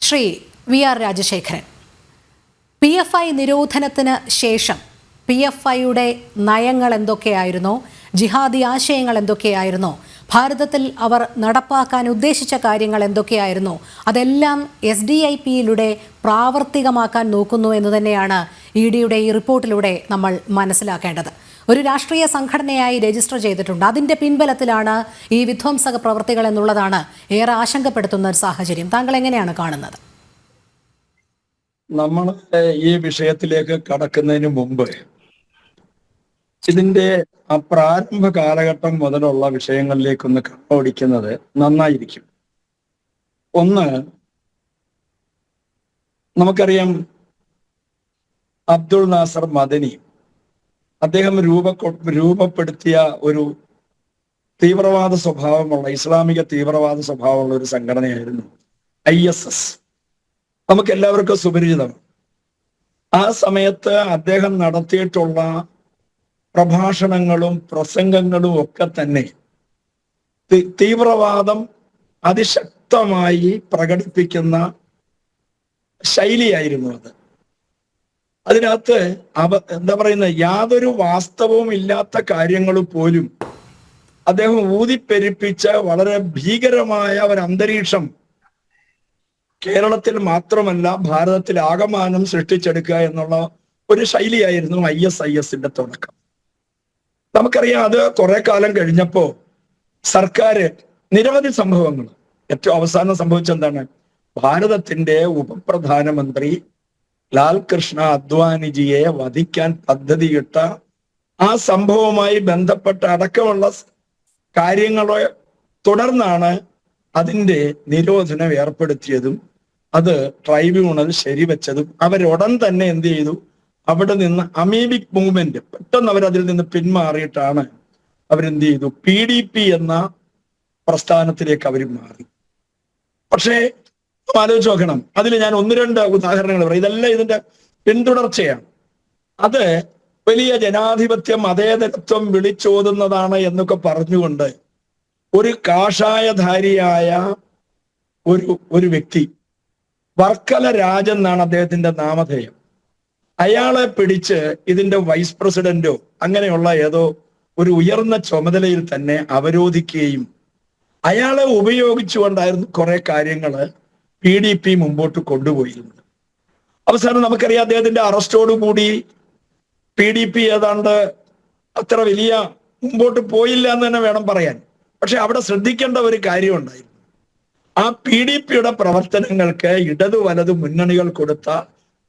Shri V R Rajasekharan, PFI നിരോധനത്തിന് ശേഷം PFIയുടെ നയങ്ങൾ എന്തൊക്കെയായിരുന്നോ, ജിഹാദി ആശയങ്ങൾ എന്തൊക്കെയായിരുന്നോ, ഭാരതത്തിൽ അവർ നടപ്പാക്കാൻ ഉദ്ദേശിച്ച കാര്യങ്ങൾ എന്തൊക്കെയായിരുന്നോ, അതെല്ലാം SDIPയിലൂടെ പ്രാവർത്തികമാക്കാൻ നോക്കുന്നു എന്ന് തന്നെയാണ് EDയുടെ ഈ റിപ്പോർട്ടിലൂടെ നമ്മൾ മനസ്സിലാക്കേണ്ടത്. ഒരു രാഷ്ട്രീയ സംഘടനയായി രജിസ്റ്റർ ചെയ്തിട്ടുണ്ട്. അതിന്റെ പിൻബലത്തിലാണ് ഈ വിധ്വംസക പ്രവൃത്തികൾ എന്നുള്ളതാണ് ഏറെ ആശങ്കപ്പെടുത്തുന്ന ഒരു സാഹചര്യം. താങ്കൾ എങ്ങനെയാണ് കാണുന്നത്? നമ്മൾ ഈ വിഷയത്തിലേക്ക് കടക്കുന്നതിന് മുമ്പ് ഇതിന്റെ ആ പ്രാരംഭ കാലഘട്ടം മുതലുള്ള വിഷയങ്ങളിലേക്കൊന്ന് കണ്ണോടിക്കുന്നത് നന്നായിരിക്കും. ഒന്ന്, നമുക്കറിയാം അബ്ദുൾ നാസർ മദനി അദ്ദേഹം രൂപപ്പെടുത്തിയ ഒരു തീവ്രവാദ സ്വഭാവമുള്ള ഇസ്ലാമിക തീവ്രവാദ സ്വഭാവമുള്ള ഒരു സംഘടനയായിരുന്നു ISS. നമുക്ക് എല്ലാവർക്കും സുപരിചിതമാണ്. ആ സമയത്ത് അദ്ദേഹം നടത്തിയിട്ടുള്ള പ്രഭാഷണങ്ങളും പ്രസംഗങ്ങളും ഒക്കെ തന്നെ തീവ്രവാദം അതിശക്തമായി പ്രകടിപ്പിക്കുന്ന ശൈലിയായിരുന്നു അത്. അതിനകത്ത് എന്താ പറയുന്നത്, യാതൊരു വാസ്തവവും ഇല്ലാത്ത കാര്യങ്ങൾ പോലും അദ്ദേഹം ഊതിപ്പെരുപ്പിച്ച വളരെ ഭീകരമായ ഒരു അന്തരീക്ഷം കേരളത്തിൽ മാത്രമല്ല ഭാരതത്തിൽ ആകമാനം സൃഷ്ടിച്ചെടുക്കുക എന്നുള്ള ഒരു ശൈലിയായിരുന്നു ISISന്റെ തുടക്കം. നമുക്കറിയാം, അത് കുറെ കാലം കഴിഞ്ഞപ്പോ സർക്കാർ നിരവധി സംഭവങ്ങൾ, ഏറ്റവും അവസാനം സംഭവിച്ചെന്താണ്, ഭാരതത്തിന്റെ ഉപപ്രധാനമന്ത്രി ലാൽ കൃഷ്ണ അദ്വാനിജിയെ വധിക്കാൻ പദ്ധതിയിട്ട ആ സംഭവവുമായി ബന്ധപ്പെട്ട അടക്കമുള്ള കാര്യങ്ങളെ തുടർന്നാണ് അതിന്റെ നിരോധനം ഏർപ്പെടുത്തിയതും അത് ട്രൈബ്യൂണൽ ശരിവെച്ചതും. അവരുടൻ തന്നെ എന്ത് ചെയ്തു, അവിടെ നിന്ന് അമീബിക് മൂവ്മെന്റ് പെട്ടെന്ന് അവരതിൽ നിന്ന് പിന്മാറിയിട്ടാണ് അവരെന്ത് ചെയ്തു, PDP എന്ന പ്രസ്ഥാനത്തിലേക്ക് അവർ മാറി. പക്ഷേ ആലോചിച്ച് നോക്കണം, അതിൽ ഞാൻ ഒന്ന് രണ്ട് ഉദാഹരണങ്ങൾ പറയും. ഇതെല്ലാം ഇതിന്റെ പിന്തുടർച്ചയാണ്. അത് വലിയ ജനാധിപത്യം മതേതരത്വം വിളിച്ചോതുന്നതാണ് എന്നൊക്കെ പറഞ്ഞുകൊണ്ട് ഒരു കാഷായധാരിയായ ഒരു വ്യക്തി, വർക്കല രാജൻ എന്നാണ് അദ്ദേഹത്തിന്റെ നാമധേയം, അയാളെ പിടിച്ച് ഇതിന്റെ വൈസ് പ്രസിഡന്റോ അങ്ങനെയുള്ള ഏതോ ഒരു ഉയർന്ന ചുമതലയിൽ തന്നെ അവരോധിക്കുകയും അയാളെ ഉപയോഗിച്ചുകൊണ്ടായിരുന്നു കുറെ കാര്യങ്ങള് PDP മുമ്പോട്ട് കൊണ്ടുപോയിരുന്നത്. അവസാനം നമുക്കറിയാം, അദ്ദേഹത്തിന്റെ അറസ്റ്റോടുകൂടി PDP ഏതാണ്ട് അത്ര വലിയ മുമ്പോട്ട് പോയില്ല എന്ന് തന്നെ വേണം പറയാൻ. പക്ഷെ അവിടെ ശ്രദ്ധിക്കേണ്ട ഒരു കാര്യം ഉണ്ടായിരുന്നു. ആ PDPയുടെ പ്രവർത്തനങ്ങൾക്ക് ഇടതു വലതു മുന്നണികൾ കൊടുത്ത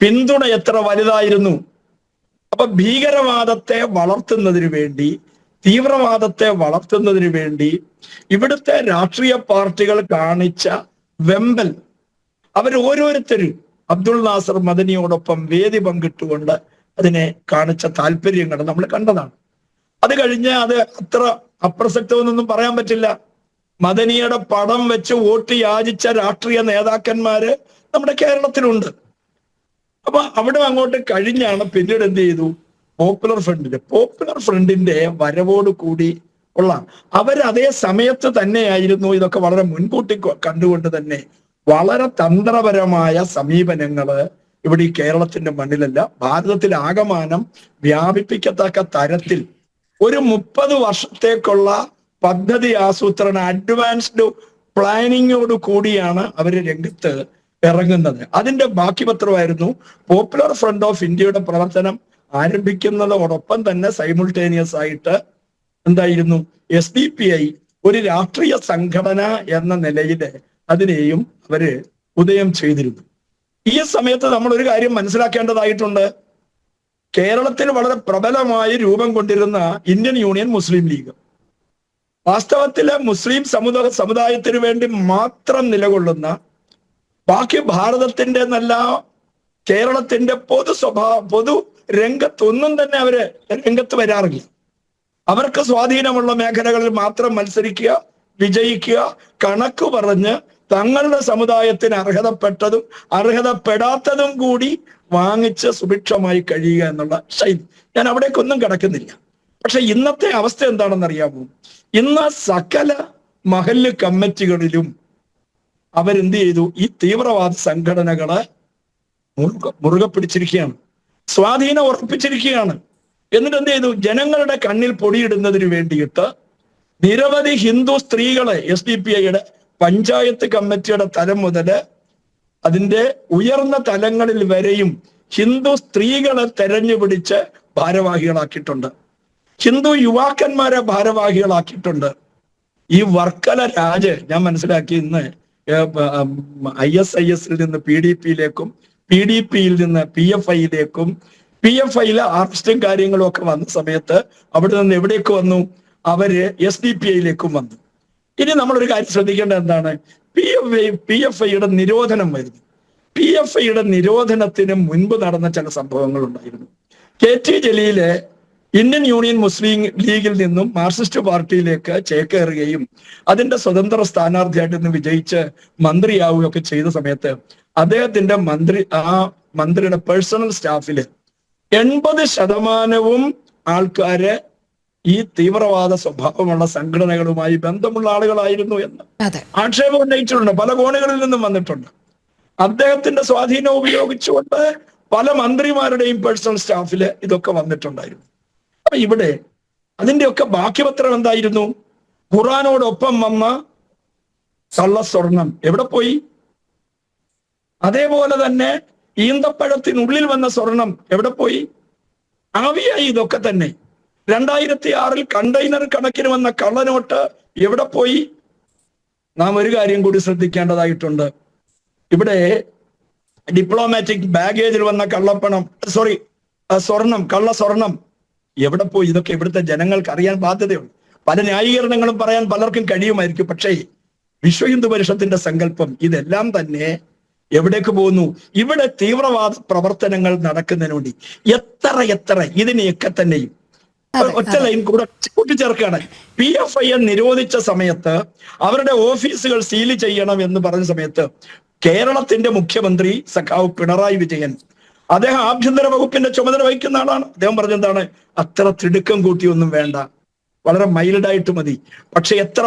പിന്തുണ എത്ര വലുതായിരുന്നു. അപ്പൊ ഭീകരവാദത്തെ വളർത്തുന്നതിന് വേണ്ടി, തീവ്രവാദത്തെ വളർത്തുന്നതിന് വേണ്ടി ഇവിടുത്തെ രാഷ്ട്രീയ പാർട്ടികൾ കാണിച്ച വെമ്പൽ, അവർ ഓരോരുത്തരും അബ്ദുൾ നാസർ മദനിയോടൊപ്പം വേദി പങ്കിട്ടുകൊണ്ട് അതിനെ കാണിച്ച താല്പര്യങ്ങൾ നമ്മൾ കണ്ടതാണ്. അത് കഴിഞ്ഞ് അത് അത്ര അപ്രസക്തമെന്നൊന്നും പറയാൻ പറ്റില്ല. മദനിയുടെ പടം വെച്ച് വോട്ട് യാചിച്ച രാഷ്ട്രീയ നേതാക്കന്മാര് നമ്മുടെ കേരളത്തിലുണ്ട്. അപ്പൊ അവിടെ അങ്ങോട്ട് കഴിഞ്ഞാണ് പിന്നീട് എന്ത് ചെയ്തു, പോപ്പുലർ ഫ്രണ്ടിന്റെ വരവോട് കൂടി ഉള്ള അതേ സമയത്ത് തന്നെയായിരുന്നു ഇതൊക്കെ വളരെ മുൻകൂട്ടി കണ്ടുകൊണ്ട് തന്നെ വളരെ തന്ത്രപരമായ സമീപനങ്ങള് ഇവിടെ ഈ കേരളത്തിന്റെ മണ്ണിലല്ല ഭാരതത്തിൽ ആകമാനം വ്യാപിപ്പിക്കത്തക്ക തരത്തിൽ ഒരു 30 വർഷത്തേക്കുള്ള പദ്ധതി ആസൂത്രണ അഡ്വാൻസ്ഡ് പ്ലാനിങ്ങോട് കൂടിയാണ് അവര് രംഗത്ത് ഇറങ്ങുന്നത്. അതിന്റെ ബാക്കി പത്രമായിരുന്നു പോപ്പുലർ ഫ്രണ്ട് ഓഫ് ഇന്ത്യയുടെ പ്രവർത്തനം ആരംഭിക്കുന്നതോടൊപ്പം തന്നെ സൈമുൾട്ടേനിയസ് ആയിട്ട് എന്തായിരുന്നു, SDPI ഒരു രാഷ്ട്രീയ സംഘടന എന്ന നിലയിൽ അതിനെയും അവര് ഉദയം ചെയ്തിരുന്നു. ഈ സമയത്ത് നമ്മൾ ഒരു കാര്യം മനസ്സിലാക്കേണ്ടതായിട്ടുണ്ട്. കേരളത്തിൽ വളരെ പ്രബലമായി രൂപം കൊണ്ടിരുന്ന ഇന്ത്യൻ യൂണിയൻ മുസ്ലിം ലീഗ് വാസ്തവത്തില് മുസ്ലിം സമുദായത്തിന് വേണ്ടി മാത്രം നിലകൊള്ളുന്ന, ബാക്കി ഭാരതത്തിന്റെ എന്നല്ല കേരളത്തിന്റെ പൊതു രംഗത്തൊന്നും തന്നെ അവര് രംഗത്ത് വരാറില്ല. അവർക്ക് സ്വാധീനമുള്ള മേഖലകളിൽ മാത്രം മത്സരിക്കുക, വിജയിക്കുക, കണക്ക് പറഞ്ഞ് തങ്ങളുടെ സമുദായത്തിന് അർഹതപ്പെട്ടതും അർഹതപ്പെടാത്തതും കൂടി വാങ്ങിച്ച് സുഭിക്ഷമായി കഴിയുക എന്നുള്ള ശൈലി. ഞാൻ അവിടേക്കൊന്നും കടക്കുന്നില്ല. പക്ഷെ ഇന്നത്തെ അവസ്ഥ എന്താണെന്ന് അറിയാമോ? ഇന്ന് സകല മഹല്ല് കമ്മിറ്റികളിലും അവരെന്ത് ചെയ്തു? ഈ തീവ്രവാദ സംഘടനകളെ മുറുകെ പിടിച്ചിരിക്കുകയാണ്, സ്വാധീനം ഉറപ്പിച്ചിരിക്കുകയാണ്. എന്നിട്ട് എന്ത് ചെയ്തു? ജനങ്ങളുടെ കണ്ണിൽ പൊടിയിടുന്നതിന് വേണ്ടിയിട്ട് നിരവധി ഹിന്ദു സ്ത്രീകളെ SDPIയുടെ പഞ്ചായത്ത് കമ്മിറ്റിയുടെ തലം മുതല് അതിന്റെ ഉയർന്ന തലങ്ങളിൽ വരെയും ഹിന്ദു സ്ത്രീകളെ തെരഞ്ഞുപിടിച്ച് ഭാരവാഹികളാക്കിയിട്ടുണ്ട്. ഹിന്ദു യുവാക്കന്മാരെ ഭാരവാഹികളാക്കിയിട്ടുണ്ട്. ഈ വർക്കല രാജ് ഞാൻ മനസ്സിലാക്കി ഇന്ന് ISISൽ നിന്ന് PDPയിലേക്കും PDPയിൽ നിന്ന് PFIയിലേക്കും PFIയിലെ അറസ്റ്റും കാര്യങ്ങളും ഒക്കെ വന്ന സമയത്ത് അവിടെ നിന്ന് എവിടേക്ക് വന്നു? അവര് SDPIയിലേക്കും വന്നു. ഇനി നമ്മളൊരു കാര്യം ശ്രദ്ധിക്കേണ്ടത് എന്താണ്? PFIയുടെ നിരോധനം വരുന്നു. PFIയുടെ നിരോധനത്തിന് മുൻപ് നടന്ന ചില സംഭവങ്ങൾ ഉണ്ടായിരുന്നു. KT ജലീല് ഇന്ത്യൻ യൂണിയൻ മുസ്ലിം ലീഗിൽ നിന്നും മാർക്സിസ്റ്റ് പാർട്ടിയിലേക്ക് ചേക്കേറുകയും അതിന്റെ സ്വതന്ത്ര സ്ഥാനാർത്ഥിയായിട്ട് നിന്ന് വിജയിച്ച് മന്ത്രിയാവുകയൊക്കെ ചെയ്ത സമയത്ത് അദ്ദേഹത്തിന്റെ മന്ത്രിയുടെ പേഴ്സണൽ സ്റ്റാഫില് 80% ആൾക്കാര് ഈ തീവ്രവാദ സ്വഭാവമുള്ള സംഘടനകളുമായി ബന്ധമുള്ള ആളുകളായിരുന്നു എന്ന് ആക്ഷേപം ഉന്നയിച്ചിട്ടുണ്ട്. പല കോണുകളിൽ നിന്നും വന്നിട്ടുണ്ട്. അദ്ദേഹത്തിന്റെ സ്വാധീനം ഉപയോഗിച്ചുകൊണ്ട് പല മന്ത്രിമാരുടെയും പേഴ്സണൽ സ്റ്റാഫില് ഇതൊക്കെ വന്നിട്ടുണ്ടായിരുന്നു. അപ്പൊ ഇവിടെ അതിന്റെയൊക്കെ ബാക്കിപത്രം എന്തായിരുന്നു? ഖുറാനോടൊപ്പം വന്ന കള്ളസ്വർണം എവിടെ പോയി? അതേപോലെ തന്നെ ഈന്തപ്പഴത്തിനുള്ളിൽ വന്ന സ്വർണം എവിടെ പോയി? ആവിയായി ഇതൊക്കെ തന്നെ. 2006 കണ്ടെയ്നർ കണക്കിന് വന്ന കള്ളനോട്ട് എവിടെ പോയി? നാം ഒരു കാര്യം കൂടി ശ്രദ്ധിക്കേണ്ടതായിട്ടുണ്ട്. ഇവിടെ ഡിപ്ലോമാറ്റിക് ബാഗേജിൽ വന്ന കള്ള സ്വർണം എവിടെ പോയി? ഇതൊക്കെ ഇവിടുത്തെ ജനങ്ങൾക്ക് അറിയാൻ ബാധ്യതയുണ്ട്. പല ന്യായീകരണങ്ങളും പറയാൻ പലർക്കും കഴിയുമായിരിക്കും. പക്ഷേ വിശ്വ ഹിന്ദു പരിഷത്തിന്റെ സങ്കല്പം ഇതെല്ലാം തന്നെ എവിടേക്ക് പോകുന്നു? ഇവിടെ തീവ്രവാദ പ്രവർത്തനങ്ങൾ നടക്കുന്നതിന് വേണ്ടി എത്ര ഇതിനെയൊക്കെ തന്നെയും ഒറ്റ ലൈൻ കൂടെ കൂട്ടിച്ചേർക്കുകയാണ്. PFI നിരോധിച്ച സമയത്ത് അവരുടെ ഓഫീസുകൾ സീല് ചെയ്യണം എന്ന് പറഞ്ഞ സമയത്ത് കേരളത്തിന്റെ മുഖ്യമന്ത്രി സഖാവ് പിണറായി വിജയൻ, അദ്ദേഹം ആഭ്യന്തര വകുപ്പിന്റെ ചുമതല വഹിക്കുന്ന ആളാണ്. അദ്ദേഹം പറഞ്ഞെന്താണ്? അത്ര തിടുക്കം കൂട്ടിയൊന്നും വേണ്ട, വളരെ മൈൽഡായിട്ട് മതി. പക്ഷെ എത്ര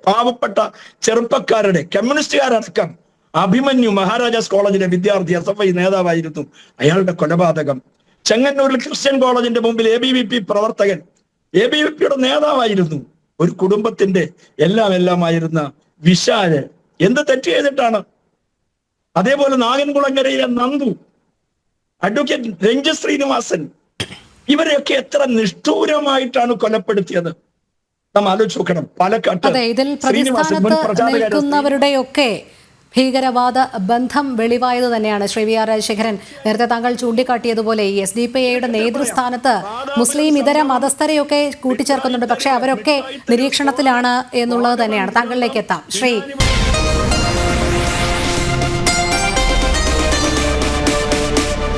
പാവപ്പെട്ട ചെറുപ്പക്കാരുടെ, കമ്മ്യൂണിസ്റ്റുകാരടക്കം, അഭിമന്യു മഹാരാജാസ് കോളേജിലെ വിദ്യാർത്ഥി, SFI നേതാവായിരുന്നു, അയാളുടെ കൊലപാതകം. ചെങ്ങന്നൂരിൽ ക്രിസ്ത്യൻ കോളേജിന്റെ മുമ്പിൽ ABVP പ്രവർത്തകൻ, ABVPയുടെ നേതാവായിരുന്നു, ഒരു കുടുംബത്തിന്റെ എല്ലാമായിരുന്ന വിശാല് എന്ത് തെറ്റ് ചെയ്തിട്ടാണ്? അതേപോലെ നാഗൻകുളങ്ങരയിലെ നന്ദു, അഡ്വക്കേറ്റ് രഞ്ജിത് ശ്രീനിവാസൻ, ഇവരെയൊക്കെ എത്ര നിഷ്ഠൂരമായിട്ടാണ് കൊലപ്പെടുത്തിയത്. നാം ആലോചിച്ച് നോക്കണം. പാലക്കാട്ട് ഇതിൽ പ്രതിസ്ഥാനത്ത് ഭീകരവാദ ബന്ധം വെളിവായത് തന്നെയാണ്. ശ്രീ VR രാജശേഖരൻ, നേരത്തെ താങ്കൾ ചൂണ്ടിക്കാട്ടിയതുപോലെ ഈ SDPIയുടെ നേതൃസ്ഥാനത്ത് മുസ്ലിം ഇതര മതസ്ഥരെയൊക്കെ കൂട്ടിച്ചേർക്കുന്നുണ്ട്. പക്ഷെ അവരൊക്കെ നിരീക്ഷണത്തിലാണ് എന്നുള്ളത് തന്നെയാണ്. താങ്കളിലേക്ക് എത്താം ശ്രീ